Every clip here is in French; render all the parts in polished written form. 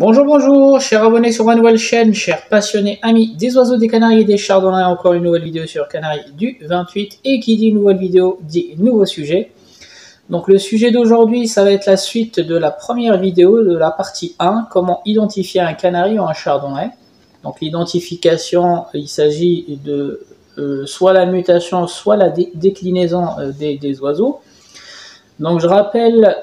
Bonjour, bonjour, chers abonnés sur ma nouvelle chaîne, chers passionnés, amis des oiseaux, des canaris et des chardonnays, encore une nouvelle vidéo sur Canaries du 28. Et qui dit nouvelle vidéo, dit nouveau sujet. Donc le sujet d'aujourd'hui, ça va être la suite de la première vidéo, de la partie 1, comment identifier un canari ou un chardonnay. Donc l'identification, il s'agit de soit la mutation, soit la déclinaison des oiseaux. Donc je rappelle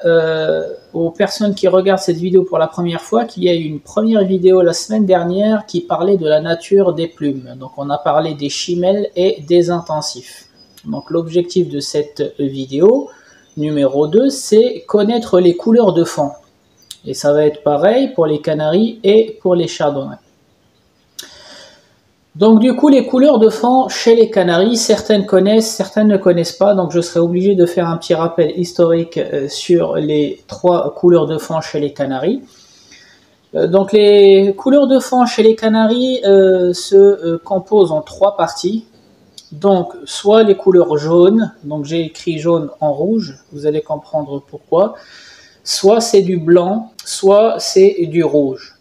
aux personnes qui regardent cette vidéo pour la première fois qu'il y a eu une première vidéo la semaine dernière qui parlait de la nature des plumes. Donc on a parlé des chimelles et des intensifs. Donc l'objectif de cette vidéo numéro 2, c'est connaître les couleurs de fond. Et ça va être pareil pour les canaris et pour les chardonnays. Donc du coup, les couleurs de fond chez les canaris, certaines connaissent, certaines ne connaissent pas. Donc je serai obligé de faire un petit rappel historique sur les 3 couleurs de fond chez les canaris. Donc les couleurs de fond chez les canaris se composent en 3 parties. Donc soit les couleurs jaunes, donc j'ai écrit jaune en rouge, vous allez comprendre pourquoi. Soit c'est du blanc, soit c'est du rouge.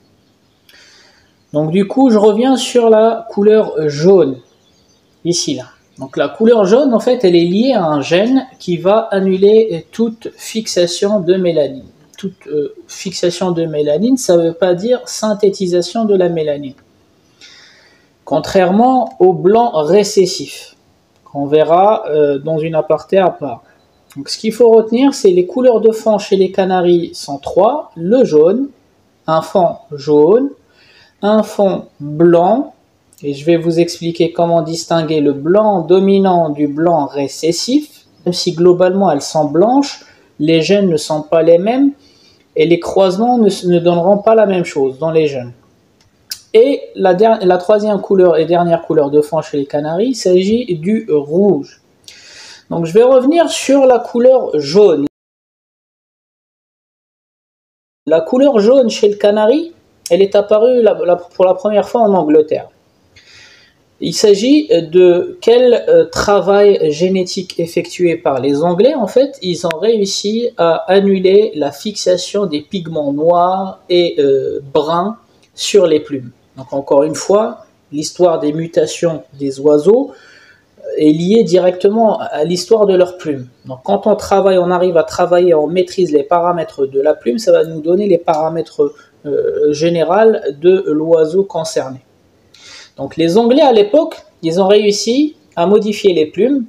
Donc du coup, je reviens sur la couleur jaune, ici là. Donc la couleur jaune, en fait, elle est liée à un gène qui va annuler toute fixation de mélanine. Toute fixation de mélanine, ça ne veut pas dire synthétisation de la mélanine. Contrairement au blanc récessif, qu'on verra dans une aparté à part. Donc ce qu'il faut retenir, c'est les couleurs de fond chez les canaris sont 3, le jaune, un fond jaune, un fond blanc, et je vais vous expliquer comment distinguer le blanc dominant du blanc récessif. Même si globalement elles sont blanches, les gènes ne sont pas les mêmes et les croisements ne donneront pas la même chose dans les gènes. Et la troisième couleur et dernière couleur de fond chez les canaris, il s'agit du rouge. Donc je vais revenir sur la couleur jaune. La couleur jaune chez le canari, elle est apparue pour la première fois en Angleterre. Il s'agit de quel travail génétique effectué par les Anglais. En fait, ils ont réussi à annuler la fixation des pigments noirs et bruns sur les plumes. Donc encore une fois, l'histoire des mutations des oiseaux est liée directement à l'histoire de leurs plumes. Donc quand on travaille, on arrive à travailler, on maîtrise les paramètres de la plume, ça va nous donner les paramètres général de l'oiseau concerné. Donc les Anglais à l'époque, ils ont réussi à modifier les plumes.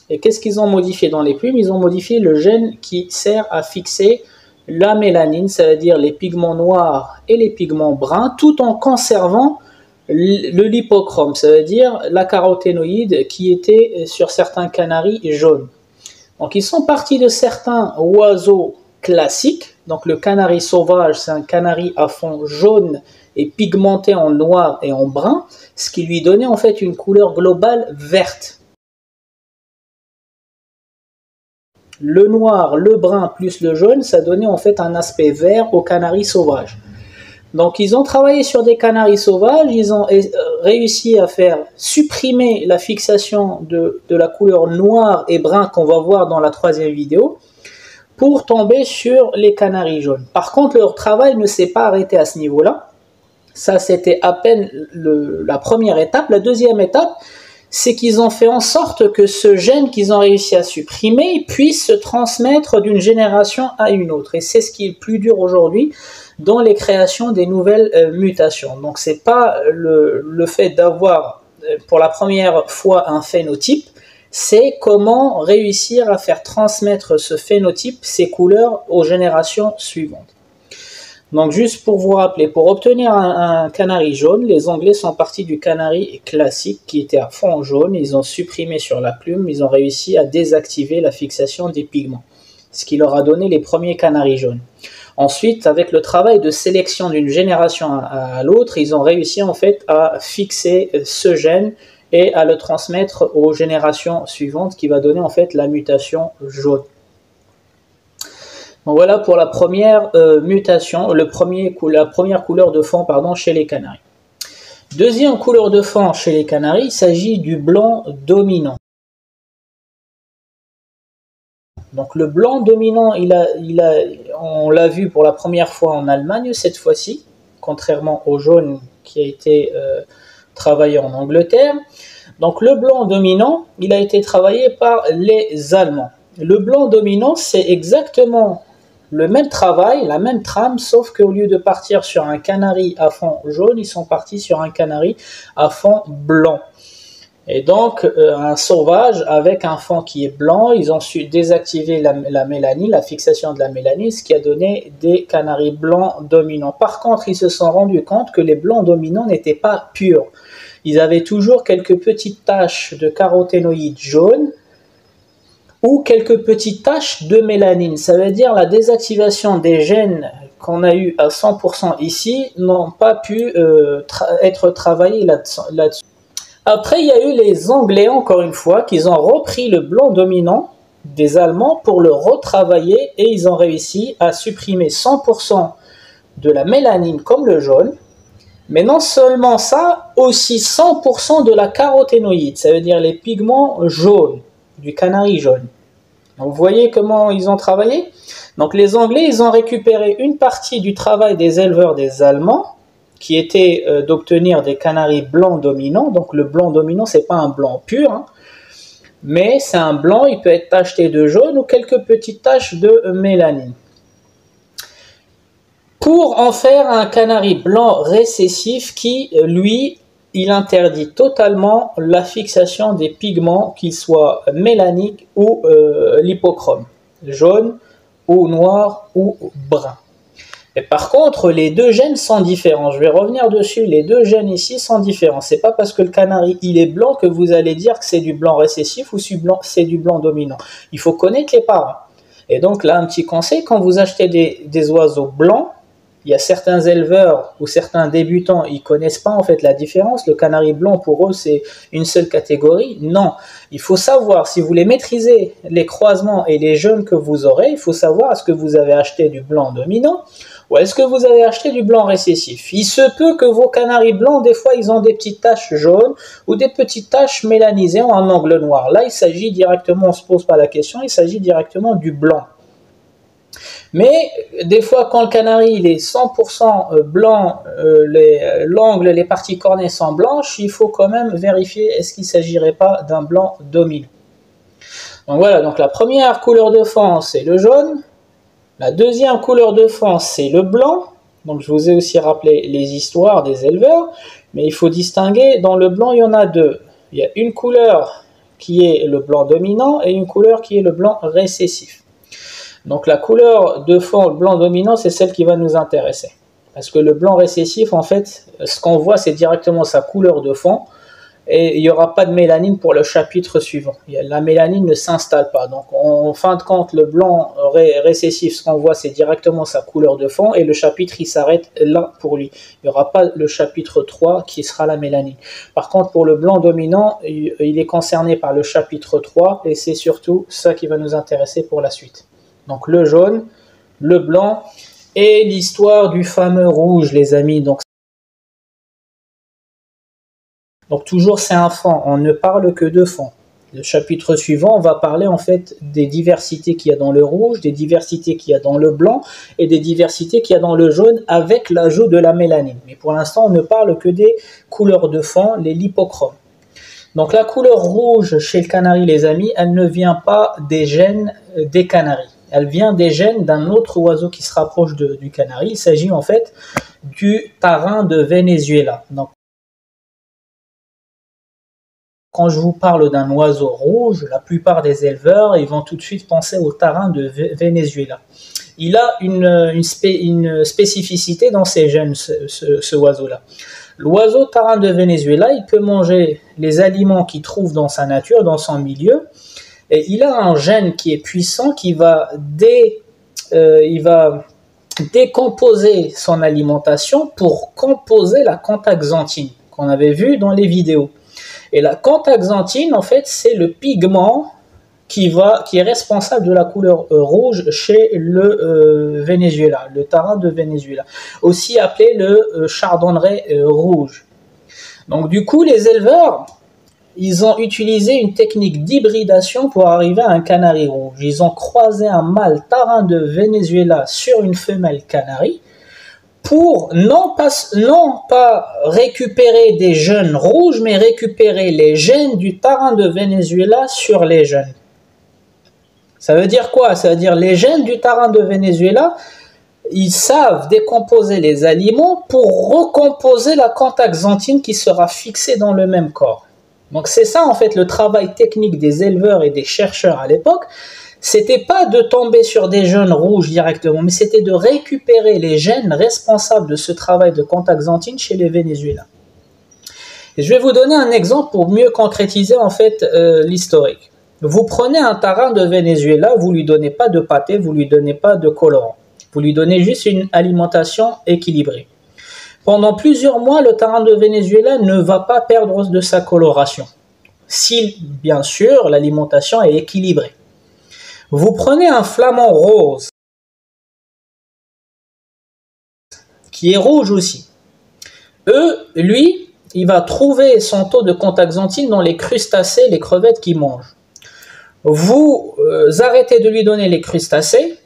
Et qu'est-ce qu'ils ont modifié dans les plumes? Ils ont modifié le gène qui sert à fixer la mélanine, c'est-à-dire les pigments noirs et les pigments bruns, tout en conservant le lipochrome, c'est-à-dire la caroténoïde qui était sur certains canaris jaunes. Donc ils sont partis de certains oiseaux classiques. Donc le canari sauvage, c'est un canari à fond jaune et pigmenté en noir et en brun, ce qui lui donnait en fait une couleur globale verte. Le noir, le brun plus le jaune, ça donnait en fait un aspect vert au canari sauvage. Donc ils ont travaillé sur des canaris sauvages, ils ont réussi à faire supprimer la fixation de la couleur noire et brun qu'on va voir dans la 3e vidéo, pour tomber sur les canaris jaunes. Par contre, leur travail ne s'est pas arrêté à ce niveau-là. Ça, c'était à peine la première étape. La deuxième étape, c'est qu'ils ont fait en sorte que ce gène qu'ils ont réussi à supprimer puisse se transmettre d'une génération à une autre. Et c'est ce qui est le plus dur aujourd'hui dans les créations des nouvelles mutations. Donc, ce n'est pas le fait d'avoir pour la première fois un phénotype, c'est comment réussir à faire transmettre ce phénotype, ces couleurs, aux générations suivantes. Donc juste pour vous rappeler, pour obtenir un canari jaune, les Anglais sont partis du canari classique qui était à fond jaune, ils ont supprimé sur la plume, ils ont réussi à désactiver la fixation des pigments, ce qui leur a donné les premiers canaris jaunes. Ensuite, avec le travail de sélection d'une génération à l'autre, ils ont réussi en fait à fixer ce gène et à le transmettre aux générations suivantes qui va donner en fait la mutation jaune. Donc voilà pour la première mutation, la première couleur de fond chez les canaris. Deuxième couleur de fond chez les canaris, il s'agit du blanc dominant. Donc le blanc dominant, on l'a vu pour la première fois en Allemagne cette fois-ci. contrairement au jaune qui a été travaillé en Angleterre. Donc le blanc dominant, il a été travaillé par les Allemands. Le blanc dominant, c'est exactement le même travail, la même trame, sauf qu'au lieu de partir sur un canari à fond jaune, ils sont partis sur un canari à fond blanc. Et donc, un sauvage avec un fond qui est blanc, ils ont su désactiver la mélanine, la fixation de la mélanine, ce qui a donné des canaris blancs dominants. Par contre, ils se sont rendus compte que les blancs dominants n'étaient pas purs. Ils avaient toujours quelques petites taches de caroténoïdes jaunes, ou quelques petites taches de mélanine. Ça veut dire la désactivation des gènes qu'on a eu à 100% ici n'ont pas pu être travaillés là-dessus. Après, il y a eu les Anglais, encore une fois, qui ont repris le blanc dominant des Allemands pour le retravailler et ils ont réussi à supprimer 100% de la mélanine comme le jaune. Mais non seulement ça, aussi 100% de la caroténoïde, ça veut dire les pigments jaunes, du canari jaune. Donc, vous voyez comment ils ont travaillé? Donc les Anglais, ils ont récupéré une partie du travail des éleveurs des Allemands, qui était d'obtenir des canaris blancs dominants. Donc le blanc dominant, c'est pas un blanc pur, hein, mais c'est un blanc, il peut être tacheté de jaune ou quelques petites taches de mélanine. Pour en faire un canari blanc récessif qui, lui, il interdit totalement la fixation des pigments, qu'ils soient mélaniques ou lipochrome, jaune ou noir ou brun. Et par contre, les deux gènes sont différents. Je vais revenir dessus. Les deux gènes ici sont différents. C'est pas parce que le canari il est blanc que vous allez dire que c'est du blanc récessif ou c'est du blanc dominant. Il faut connaître les parents. Et donc là, un petit conseil, quand vous achetez des oiseaux blancs, il y a certains éleveurs ou certains débutants, ils connaissent pas en fait la différence. Le canari blanc, pour eux, c'est une seule catégorie. Non, il faut savoir, si vous voulez maîtriser les croisements et les jeunes que vous aurez, il faut savoir est-ce que vous avez acheté du blanc dominant ou est-ce que vous avez acheté du blanc récessif. Il se peut que vos canaris blancs, des fois, ils ont des petites taches jaunes ou des petites taches mélanisées en angle noir. Là, il s'agit directement, on ne se pose pas la question, il s'agit directement du blanc. Mais des fois, quand le canari il est 100% blanc, l'angle, les parties cornées sont blanches, il faut quand même vérifier est-ce qu'il ne s'agirait pas d'un blanc dominant. Donc voilà, donc la première couleur de fond, c'est le jaune. La deuxième couleur de fond, c'est le blanc. Donc je vous ai aussi rappelé les histoires des éleveurs, mais il faut distinguer, dans le blanc, il y en a deux. Il y a une couleur qui est le blanc dominant et une couleur qui est le blanc récessif. Donc la couleur de fond, le blanc dominant, c'est celle qui va nous intéresser. Parce que le blanc récessif, en fait, ce qu'on voit, c'est directement sa couleur de fond. Et il n'y aura pas de mélanine pour le chapitre suivant. La mélanine ne s'installe pas. Donc en fin de compte, le blanc récessif, ce qu'on voit, c'est directement sa couleur de fond. Et le chapitre, il s'arrête là pour lui. Il n'y aura pas le chapitre 3 qui sera la mélanine. Par contre, pour le blanc dominant, il est concerné par le chapitre 3. Et c'est surtout ça qui va nous intéresser pour la suite. Donc le jaune, le blanc et l'histoire du fameux rouge, les amis. Donc toujours c'est un fond, on ne parle que de fond. Le chapitre suivant, on va parler en fait des diversités qu'il y a dans le rouge, des diversités qu'il y a dans le blanc et des diversités qu'il y a dans le jaune avec l'ajout de la mélanine. Mais pour l'instant, on ne parle que des couleurs de fond, les lipochromes. Donc la couleur rouge chez le canari, les amis, elle ne vient pas des gènes des canaris. Elle vient des gènes d'un autre oiseau qui se rapproche du canari. Il s'agit en fait du tarin de Venezuela. Donc, quand je vous parle d'un oiseau rouge, la plupart des éleveurs ils vont tout de suite penser au tarin de Venezuela. Il a une spécificité dans ses gènes, ce oiseau-là. L'oiseau tarin de Venezuela, il peut manger les aliments qu'il trouve dans sa nature, dans son milieu, et il a un gène qui est puissant qui va décomposer son alimentation pour composer la contaxanthine qu'on avait vu dans les vidéos. Et la contaxanthine, en fait, c'est le pigment qui est responsable de la couleur rouge chez le Venezuela, le tarin de Venezuela, aussi appelé le chardonneret rouge. Donc du coup, les éleveurs, ils ont utilisé une technique d'hybridation pour arriver à un canari rouge. Ils ont croisé un mâle tarin de Venezuela sur une femelle canari pour non pas récupérer des jeunes rouges, mais récupérer les gènes du tarin de Venezuela sur les jeunes. Ça veut dire quoi? Ça veut dire les gènes du tarin de Venezuela, ils savent décomposer les aliments pour recomposer la contaxanthine qui sera fixée dans le même corps. Donc c'est ça en fait le travail technique des éleveurs et des chercheurs à l'époque. C'était pas de tomber sur des gènes rouges directement, mais c'était de récupérer les gènes responsables de ce travail de contaxanthine chez les Vénézuéliens. Et je vais vous donner un exemple pour mieux concrétiser en fait l'historique. Vous prenez un tarin de Venezuela, vous lui donnez pas de pâté, vous lui donnez pas de colorant. Vous lui donnez juste une alimentation équilibrée. Pendant plusieurs mois, le tarin de Venezuela ne va pas perdre de sa coloration. Si, bien sûr, l'alimentation est équilibrée. Vous prenez un flamand rose, qui est rouge aussi. Lui, il va trouver son taux de contaxanthine dans les crustacés, les crevettes qu'il mange. Vous arrêtez de lui donner les crustacés,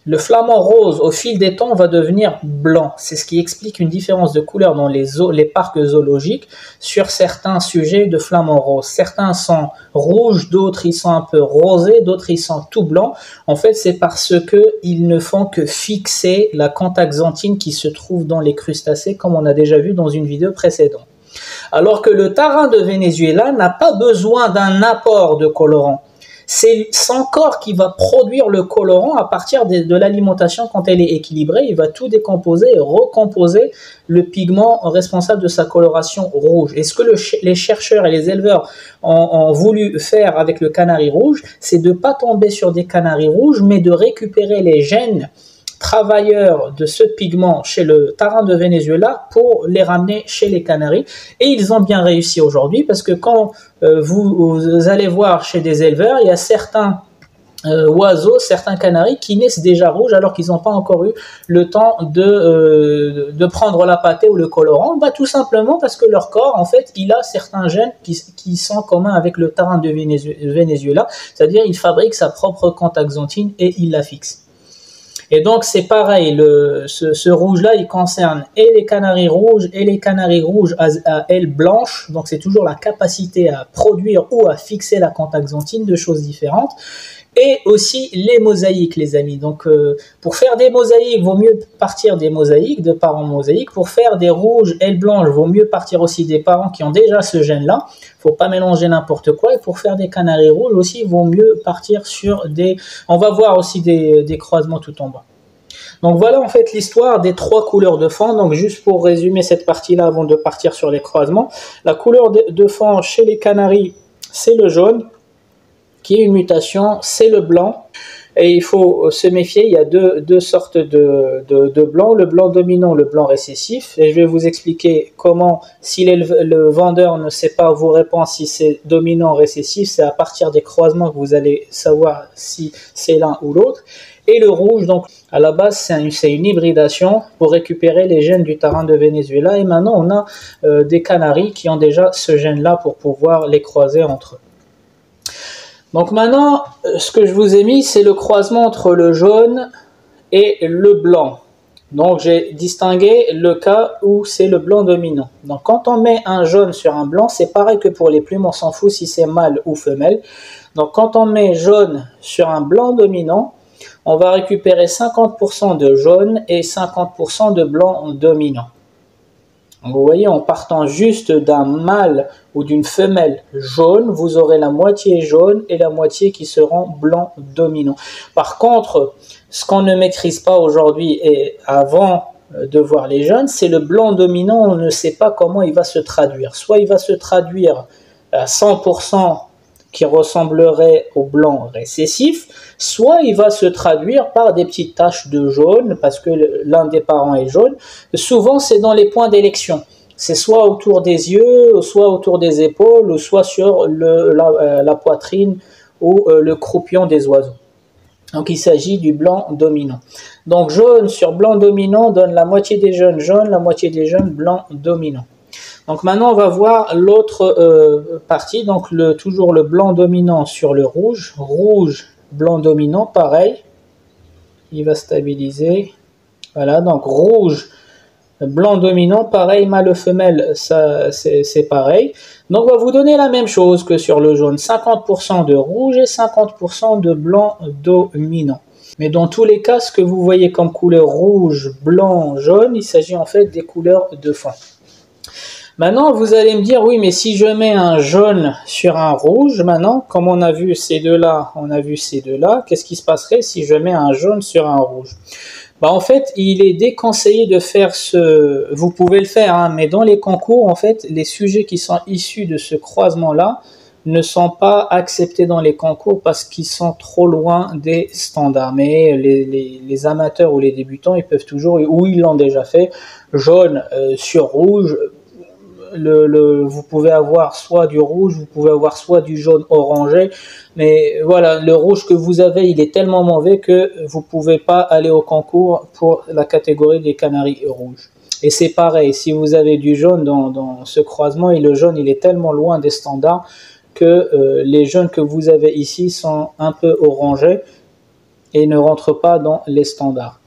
le flamand rose, au fil des temps, va devenir blanc. C'est ce qui explique une différence de couleur dans les parcs zoologiques sur certains sujets de flamand rose. Certains sont rouges, d'autres ils sont un peu rosés, d'autres ils sont tout blancs. En fait, c'est parce qu'ils ne font que fixer la contaxanthine qui se trouve dans les crustacés, comme on a déjà vu dans une vidéo précédente. Alors que le tarin de Venezuela n'a pas besoin d'un apport de colorant. C'est son corps qui va produire le colorant à partir de l'alimentation quand elle est équilibrée. Il va tout décomposer et recomposer le pigment responsable de sa coloration rouge. Et ce que les chercheurs et les éleveurs ont voulu faire avec le canari rouge, c'est de ne pas tomber sur des canaris rouges, mais de récupérer les gènes travailleurs de ce pigment chez le tarin de Venezuela pour les ramener chez les canaris. Et ils ont bien réussi aujourd'hui parce que quand vous allez voir chez des éleveurs, il y a certains oiseaux, certains canaris qui naissent déjà rouges alors qu'ils n'ont pas encore eu le temps de prendre la pâtée ou le colorant. Bah, tout simplement parce que leur corps, en fait, il a certains gènes qui sont communs avec le tarin de Venezuela, c'est-à-dire il fabrique sa propre contaxanthine et il la fixe. Et donc c'est pareil, ce rouge-là, il concerne et les canaris rouges et les canaris rouges à ailes blanches. Donc c'est toujours la capacité à produire ou à fixer la contaxanthine, deux choses différentes. Et aussi les mosaïques, les amis. Donc pour faire des mosaïques, il vaut mieux partir des mosaïques, de parents mosaïques. Pour faire des rouges, ailes blanches, il vaut mieux partir aussi des parents qui ont déjà ce gène-là. Il ne faut pas mélanger n'importe quoi. Et pour faire des canaris rouges aussi, il vaut mieux partir sur des... On va voir aussi des croisements tout en bas. Donc voilà en fait l'histoire des trois couleurs de fond. Donc juste pour résumer cette partie-là avant de partir sur les croisements. La couleur de fond chez les canaris, c'est le jaune, qui est une mutation, c'est le blanc. Et il faut se méfier, il y a deux sortes de blanc, le blanc dominant, le blanc récessif. Et je vais vous expliquer comment, si le vendeur ne sait pas vous répondre si c'est dominant ou récessif, c'est à partir des croisements que vous allez savoir si c'est l'un ou l'autre. Et le rouge, donc à la base, c'est une hybridation pour récupérer les gènes du tarin de Venezuela. Et maintenant, on a des canaris qui ont déjà ce gène-là pour pouvoir les croiser entre eux. Donc maintenant, ce que je vous ai mis, c'est le croisement entre le jaune et le blanc. Donc j'ai distingué le cas où c'est le blanc dominant. Donc quand on met un jaune sur un blanc, c'est pareil que pour les plumes, on s'en fout si c'est mâle ou femelle. Donc quand on met jaune sur un blanc dominant, on va récupérer 50% de jaune et 50% de blanc dominant. Donc vous voyez, en partant juste d'un mâle ou d'une femelle jaune, vous aurez la moitié jaune et la moitié qui seront blanc dominant. Par contre, ce qu'on ne maîtrise pas aujourd'hui et avant de voir les jeunes, c'est le blanc dominant, on ne sait pas comment il va se traduire. Soit il va se traduire à 100% qui ressemblerait au blanc récessif, soit il va se traduire par des petites taches de jaune, parce que l'un des parents est jaune. Souvent, c'est dans les points d'élection. C'est soit autour des yeux, soit autour des épaules, ou soit sur la poitrine ou le croupion des oiseaux. Donc, il s'agit du blanc dominant. Donc, jaune sur blanc dominant donne la moitié des jeunes jaune, la moitié des jeunes blanc dominant. Donc maintenant, on va voir l'autre partie, donc toujours le blanc dominant sur le rouge. Rouge, blanc dominant, pareil. Il va stabiliser. Voilà, donc rouge Blanc dominant, pareil, mâle femelle, ça c'est pareil. Donc on va vous donner la même chose que sur le jaune, 50% de rouge et 50% de blanc dominant. Mais dans tous les cas, ce que vous voyez comme couleur rouge, blanc, jaune, il s'agit en fait des couleurs de fond. Maintenant, vous allez me dire, oui, mais si je mets un jaune sur un rouge, maintenant, comme on a vu ces deux-là, qu'est-ce qui se passerait si je mets un jaune sur un rouge? Bah, en fait, il est déconseillé de faire ce... Vous pouvez le faire, hein, mais dans les concours, en fait, les sujets qui sont issus de ce croisement-là ne sont pas acceptés dans les concours parce qu'ils sont trop loin des standards. Mais les amateurs ou les débutants, ils peuvent toujours, ou ils l'ont déjà fait, jaune sur rouge. Vous pouvez avoir soit du rouge, vous pouvez avoir soit du jaune orangé, mais voilà, le rouge que vous avez, il est tellement mauvais que vous pouvez pas aller au concours pour la catégorie des canaris rouges. Et c'est pareil, si vous avez du jaune dans ce croisement, et le jaune il est tellement loin des standards que les jaunes que vous avez ici sont un peu orangés et ne rentrent pas dans les standards.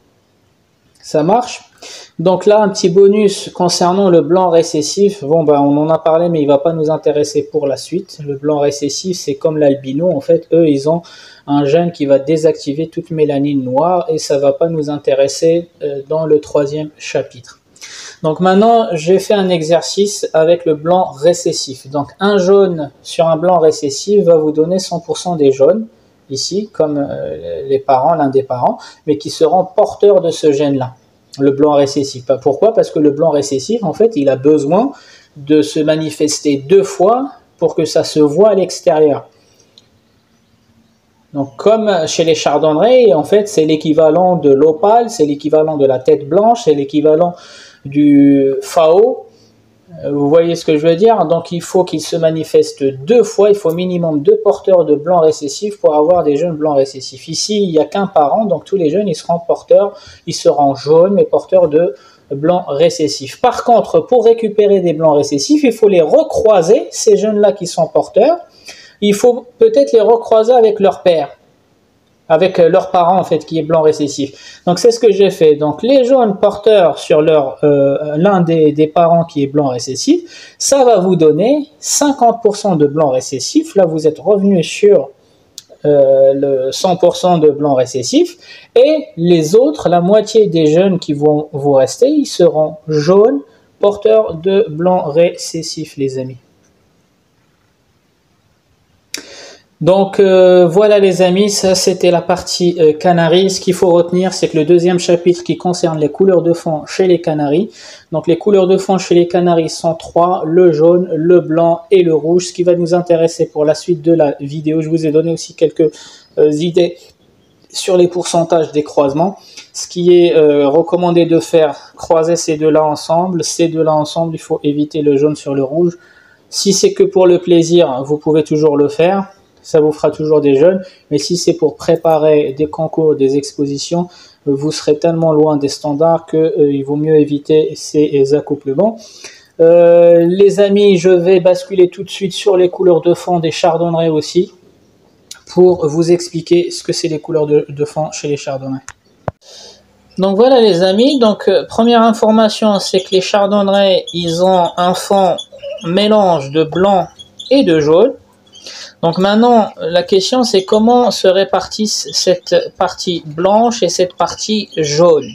Ça marche? Donc là, un petit bonus concernant le blanc récessif. Bon, ben, on en a parlé, mais il ne va pas nous intéresser pour la suite. Le blanc récessif, c'est comme l'albino. En fait, eux, ils ont un gène qui va désactiver toute mélanine noire et ça ne va pas nous intéresser dans le troisième chapitre. Donc maintenant, j'ai fait un exercice avec le blanc récessif. Donc un jaune sur un blanc récessif va vous donner 100% des jaunes, ici, comme les parents, l'un des parents, mais qui seront porteurs de ce gène-là. Le blanc récessif. Pourquoi? Parce que le blanc récessif, en fait, il a besoin de se manifester 2 fois pour que ça se voit à l'extérieur. Donc, comme chez les chardonnerets, en fait, c'est l'équivalent de l'opale, c'est l'équivalent de la tête blanche, c'est l'équivalent du FAO. Vous voyez ce que je veux dire? Donc, il faut qu'il se manifeste 2 fois. Il faut minimum 2 porteurs de blanc récessif pour avoir des jeunes blancs récessifs. Ici, il n'y a qu'un parent, donc tous les jeunes, ils seront porteurs, ils seront jaunes, mais porteurs de blanc récessif. Par contre, pour récupérer des blancs récessifs, il faut les recroiser, ces jeunes-là qui sont porteurs. Il faut peut-être les recroiser avec leur père, avec leur parent en fait qui est blanc récessif. Donc c'est ce que j'ai fait. Donc les jaunes porteurs sur l'un des parents qui est blanc récessif, ça va vous donner 50% de blanc récessif. Là vous êtes revenu sur le 100% de blanc récessif et les autres, la moitié des jeunes qui vont vous rester, ils seront jaunes porteurs de blanc récessif, les amis. Donc voilà les amis, ça c'était la partie canaris. Ce qu'il faut retenir, c'est que le deuxième chapitre qui concerne les couleurs de fond chez les canaris. Donc les couleurs de fond chez les canaris sont 3, le jaune, le blanc et le rouge. Ce qui va nous intéresser pour la suite de la vidéo. Je vous ai donné aussi quelques idées sur les pourcentages des croisements. Ce qui est recommandé de faire, croiser ces deux-là ensemble. Ces deux-là ensemble, il faut éviter le jaune sur le rouge. Si c'est que pour le plaisir, vous pouvez toujours le faire. Ça vous fera toujours des jeunes, mais si c'est pour préparer des concours, des expositions, vous serez tellement loin des standards qu'il vaut mieux éviter ces accouplements. Les amis, je vais basculer tout de suite sur les couleurs de fond des chardonnerets aussi, pour vous expliquer ce que c'est les couleurs de fond chez les chardonnerets. Donc voilà les amis, donc première information, c'est que les chardonnerets, ils ont un fond mélange de blanc et de jaune. Donc maintenant, la question c'est comment se répartissent cette partie blanche et cette partie jaune.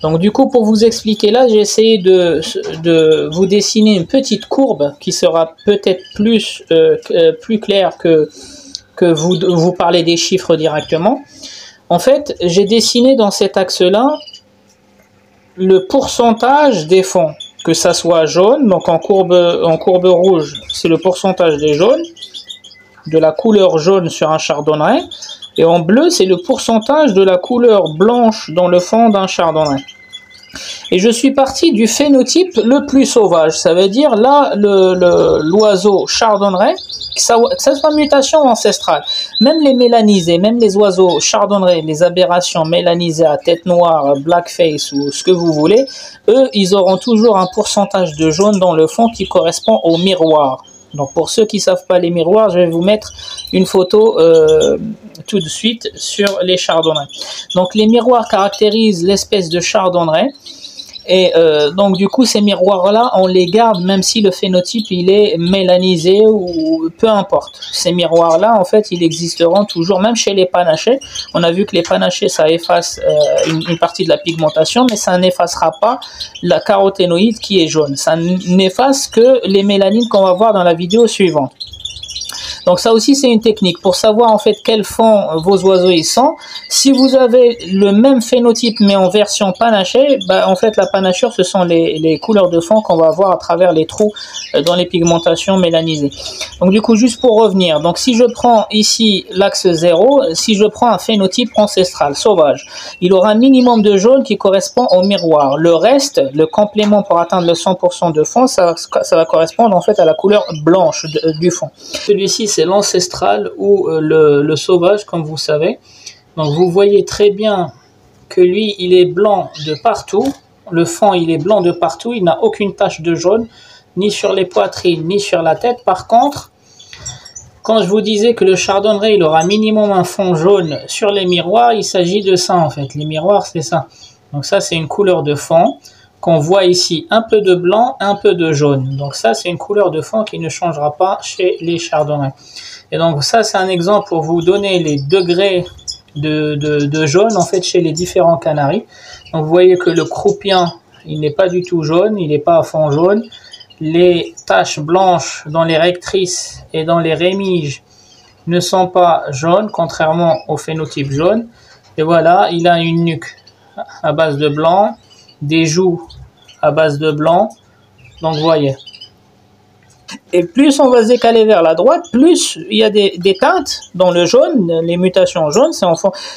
Donc du coup, pour vous expliquer là, j'ai essayé de vous dessiner une petite courbe qui sera peut-être plus claire que vous parlez des chiffres directement. En fait, j'ai dessiné dans cet axe-là le pourcentage des fonds, que ça soit jaune, donc en courbe rouge, c'est le pourcentage des jaunes, de la couleur jaune sur un chardonneret, et en bleu c'est le pourcentage de la couleur blanche dans le fond d'un chardonneret. Et je suis parti du phénotype le plus sauvage, ça veut dire là l'oiseau chardonneret, que ça soit mutation ancestrale, même les mélanisés, même les oiseaux chardonnerets, les aberrations mélanisées à tête noire, blackface ou ce que vous voulez, eux ils auront toujours un pourcentage de jaune dans le fond qui correspond au miroir. Donc pour ceux qui ne savent pas les miroirs, je vais vous mettre une photo tout de suite sur les chardonnerets. Donc les miroirs caractérisent l'espèce de chardonneret Et donc du coup ces miroirs là on les garde même si le phénotype il est mélanisé ou peu importe. Ces miroirs là en fait ils existeront toujours même chez les panachés. On a vu que les panachés ça efface une partie de la pigmentation, mais ça n'effacera pas la caroténoïde qui est jaune. Ça n'efface que les mélanines qu'on va voir dans la vidéo suivante. Donc ça aussi c'est une technique pour savoir en fait quel fond vos oiseaux ils sont. Si vous avez le même phénotype mais en version panachée, bah, en fait la panachure ce sont les couleurs de fond qu'on va voir à travers les trous dans les pigmentations mélanisées. Donc du coup juste pour revenir, donc si je prends ici l'axe 0, si je prends un phénotype ancestral sauvage, il aura un minimum de jaune qui correspond au miroir. Le reste, le complément pour atteindre le 100% de fond, ça va correspondre en fait à la couleur blanche du fond. Celui-ci c'est l'ancestral ou le sauvage comme vous savez. Donc vous voyez très bien que lui il est blanc de partout, le fond il est blanc de partout, il n'a aucune tache de jaune ni sur les poitrines ni sur la tête. Par contre, quand je vous disais que le chardonneret il aura minimum un fond jaune sur les miroirs, il s'agit de ça en fait, les miroirs c'est ça. Donc ça c'est une couleur de fond qu'on voit ici, un peu de blanc, un peu de jaune. Donc ça, c'est une couleur de fond qui ne changera pas chez les chardonnays. Et donc ça, c'est un exemple pour vous donner les degrés de jaune en fait chez les différents canaris. Donc vous voyez que le croupien, il n'est pas du tout jaune, il n'est pas à fond jaune. Les taches blanches dans les rectrices et dans les rémiges ne sont pas jaunes, contrairement au phénotype jaune. Et voilà, il a une nuque à base de blanc, des joues à base de blanc, donc vous voyez. Et plus on va se décaler vers la droite, plus il y a des teintes dans le jaune, les mutations jaunes,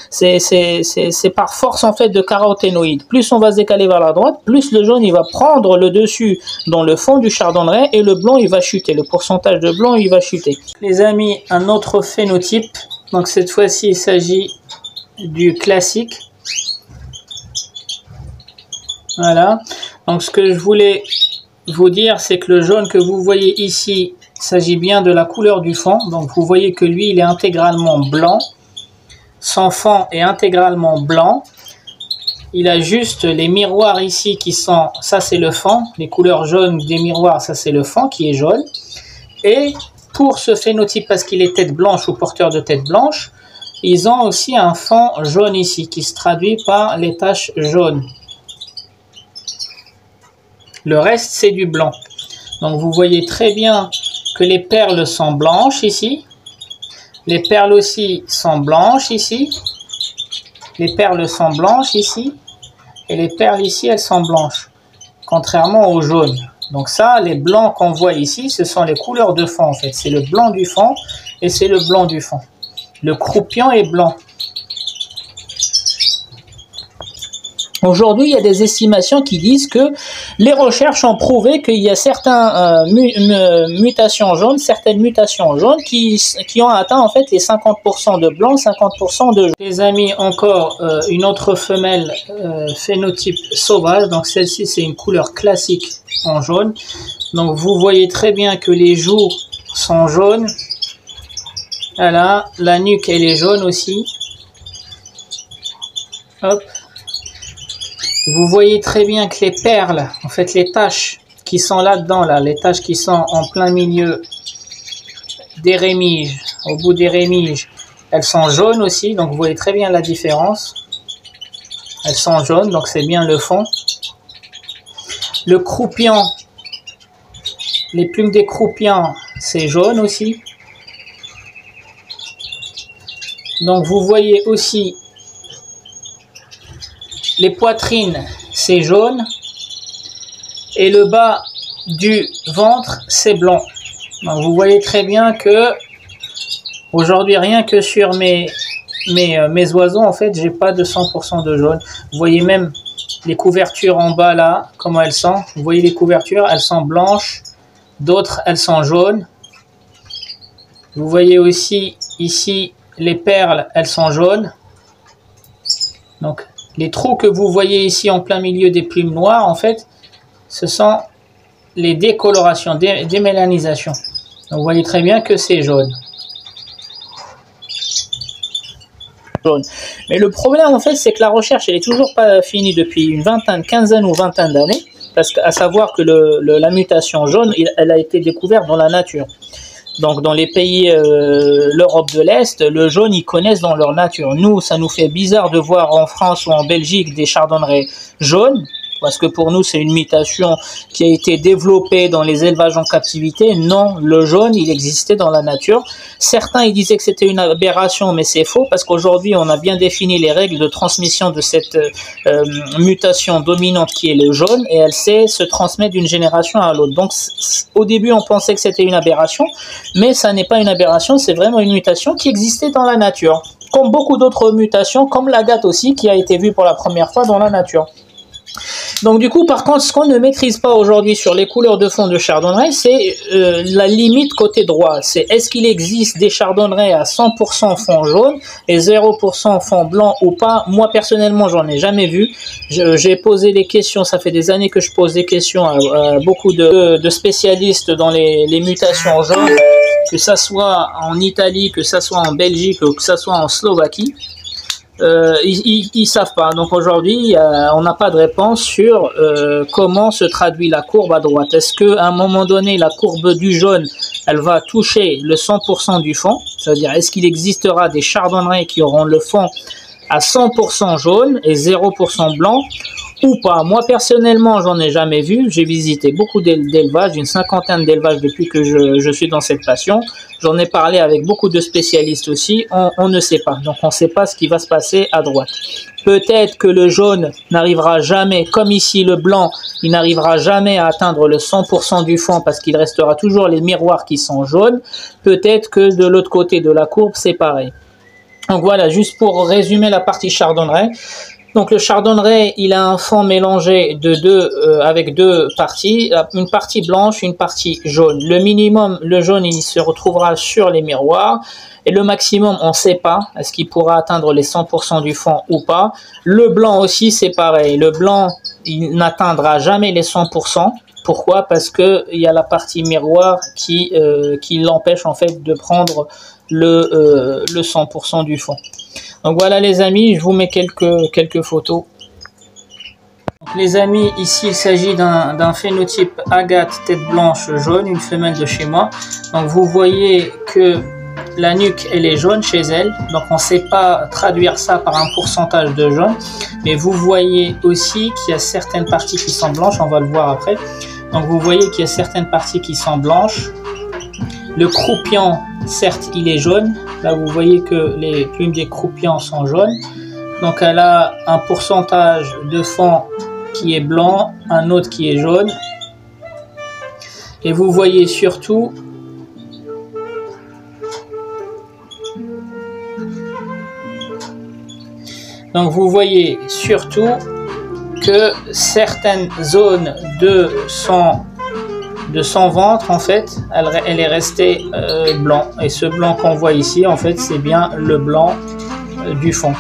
c'est par force en fait de caroténoïdes. Plus on va se décaler vers la droite, plus le jaune il va prendre le dessus dans le fond du chardonneret et le blanc il va chuter, le pourcentage de blanc il va chuter. Les amis, un autre phénotype, donc cette fois-ci il s'agit du classique. Voilà, donc ce que je voulais vous dire, c'est que le jaune que vous voyez ici, il s'agit bien de la couleur du fond. Donc vous voyez que lui, il est intégralement blanc. Son fond est intégralement blanc. Il a juste les miroirs ici qui sont, ça c'est le fond, les couleurs jaunes des miroirs, ça c'est le fond qui est jaune. Et pour ce phénotype, parce qu'il est tête blanche ou porteur de tête blanche, ils ont aussi un fond jaune ici qui se traduit par les taches jaunes. Le reste, c'est du blanc. Donc, vous voyez très bien que les perles sont blanches ici. Les perles aussi sont blanches ici. Les perles sont blanches ici. Et les perles ici, elles sont blanches. Contrairement au jaune. Donc ça, les blancs qu'on voit ici, ce sont les couleurs de fond en fait. C'est le blanc du fond et c'est le blanc du fond. Le croupion est blanc. Aujourd'hui, il y a des estimations qui disent que les recherches ont prouvé qu'il y a certaines mutations jaunes qui ont atteint en fait les 50% de blanc, 50% de jaune. Les amis, encore une autre femelle phénotype sauvage. Donc celle-ci, c'est une couleur classique en jaune. Donc vous voyez très bien que les joues sont jaunes. Voilà, la nuque elle est jaune aussi. Hop. Vous voyez très bien que les perles, en fait les taches qui sont là-dedans, là, les taches qui sont en plein milieu des rémiges, au bout des rémiges, elles sont jaunes aussi, donc vous voyez très bien la différence. Elles sont jaunes, donc c'est bien le fond. Le croupion, les plumes des croupions, c'est jaune aussi. Donc vous voyez aussi les poitrines, c'est jaune. Et le bas du ventre, c'est blanc. Donc vous voyez très bien que aujourd'hui, rien que sur mes oiseaux, en fait, j'ai pas de 100% de jaune. Vous voyez même les couvertures en bas là, comment elles sont. Vous voyez les couvertures, elles sont blanches. D'autres, elles sont jaunes. Vous voyez aussi ici les perles, elles sont jaunes. Donc les trous que vous voyez ici en plein milieu des plumes noires, en fait, ce sont les décolorations, démélanisations. Donc vous voyez très bien que c'est jaune. jaune. Mais le problème en fait, c'est que la recherche elle est toujours pas finie depuis une quinzaine ou vingtaine d'années, parce qu'à savoir que la mutation jaune, elle a été découverte dans la nature. Donc dans les pays, l'Europe de l'Est, le jaune, ils connaissent dans leur nature. Nous, ça nous fait bizarre de voir en France ou en Belgique des chardonnerets jaunes, parce que pour nous, c'est une mutation qui a été développée dans les élevages en captivité. Non, le jaune, il existait dans la nature. Certains, ils disaient que c'était une aberration, mais c'est faux, parce qu'aujourd'hui, on a bien défini les règles de transmission de cette mutation dominante qui est le jaune, et elle sait se transmettre d'une génération à l'autre. Donc, au début, on pensait que c'était une aberration, mais ça n'est pas une aberration, c'est vraiment une mutation qui existait dans la nature. Comme beaucoup d'autres mutations, comme l'agate aussi, qui a été vue pour la première fois dans la nature. Donc du coup, par contre, ce qu'on ne maîtrise pas aujourd'hui sur les couleurs de fond de chardonneret, c'est la limite côté droit. C'est est-ce qu'il existe des chardonnerets à 100% fond jaune et 0% fond blanc ou pas? Moi, personnellement, j'en ai jamais vu. J'ai posé des questions, ça fait des années que je pose des questions à beaucoup de spécialistes dans les mutations jaunes, que ça soit en Italie, que ça soit en Belgique ou que ça soit en Slovaquie. Ils savent pas. Donc aujourd'hui, on n'a pas de réponse sur comment se traduit la courbe à droite. Est-ce que à un moment donné, la courbe du jaune, elle va toucher le 100% du fond? C'est-à-dire, est-ce qu'il existera des chardonnerets qui auront le fond à 100% jaune et 0% blanc ou pas? Moi personnellement, j'en ai jamais vu. J'ai visité beaucoup d'élevages, une cinquantaine d'élevages depuis que je suis dans cette passion. J'en ai parlé avec beaucoup de spécialistes aussi. On ne sait pas. Donc on ne sait pas ce qui va se passer à droite. Peut-être que le jaune n'arrivera jamais, comme ici le blanc, il n'arrivera jamais à atteindre le 100% du fond parce qu'il restera toujours les miroirs qui sont jaunes. Peut-être que de l'autre côté de la courbe, c'est pareil. Donc voilà, juste pour résumer la partie chardonneret. Donc le chardonneret, il a un fond mélangé avec deux parties, une partie blanche, une partie jaune. Le minimum, le jaune, il se retrouvera sur les miroirs. Et le maximum, on ne sait pas. Est-ce qu'il pourra atteindre les 100% du fond ou pas? Le blanc aussi, c'est pareil. Le blanc, il n'atteindra jamais les 100%. Pourquoi? Parce qu'il y a la partie miroir qui l'empêche en fait de prendre le 100% du fond. Donc voilà les amis, je vous mets quelques photos. Donc, les amis, ici il s'agit d'un phénotype agate tête blanche jaune, une femelle de chez moi. Donc vous voyez que la nuque elle est jaune chez elle, donc on ne sait pas traduire ça par un pourcentage de jaune. Mais vous voyez aussi qu'il y a certaines parties qui sont blanches, on va le voir après. Donc vous voyez qu'il y a certaines parties qui sont blanches. Le croupion, certes, il est jaune. Là, vous voyez que les plumes des croupions sont jaunes. Donc, elle a un pourcentage de fond qui est blanc, un autre qui est jaune. Et vous voyez surtout que certaines zones de son ventre, en fait, elle est restée blanc. Et ce blanc qu'on voit ici, en fait, c'est bien le blanc du fond.